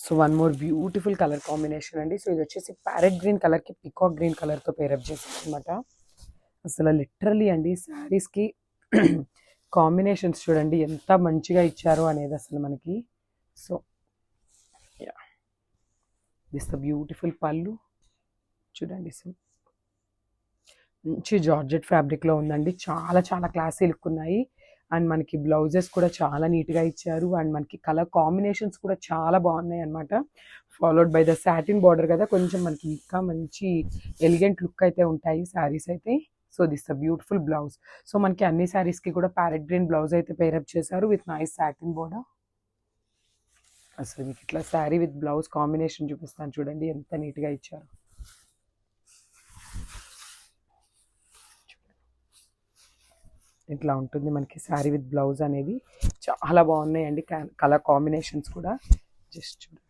So one more beautiful colour combination అండి. So ఇది వచ్చేసి ప్యారెట్ గ్రీన్ కలర్కి పికాక్ గ్రీన్ కలర్తో పేరప్ చేశారు అనమాట. అసలు లిటరలీ అండి శారీస్కి కాంబినేషన్స్ చూడండి ఎంత మంచిగా ఇచ్చారో అనేది అసలు మనకి. So yeah, this the beautiful పళ్ళు చూడండి. సో మంచి జార్జెట్ ఫ్యాబ్రిక్లో ఉందండి. చాలా చాలా క్లాసీ లుక్ ఉన్నాయి. అండ్ మనకి బ్లౌజెస్ కూడా చాలా నీట్గా ఇచ్చారు. అండ్ మనకి కలర్ కాంబినేషన్స్ కూడా చాలా బాగున్నాయి అనమాట. Followed by the satin border కదా, కొంచెం మనకి ఇంకా మంచి ఎలిగెంట్ లుక్ అయితే ఉంటాయి శారీస్ అయితే. So this the beautiful blouse. So మనకి అన్ని శారీస్కి కూడా ప్యారెట్ గ్రీన్ బ్లౌజ్ అయితే పేరప్ చేశారు విత్ నైస్ సాటిన్ బోర్డర్. అసలు మీకు ఇట్లా శారీ విత్ బ్లౌజ్ కాంబినేషన్ చూపిస్తాను చూడండి ఎంత నీట్గా ఇచ్చారు. ఇట్లా ఉంటుంది మనకి శారీ విత్ బ్లౌజ్ అనేది. చాలా బాగున్నాయండి కలర్ కాంబినేషన్స్ కూడా. జస్ట్ చూడండి.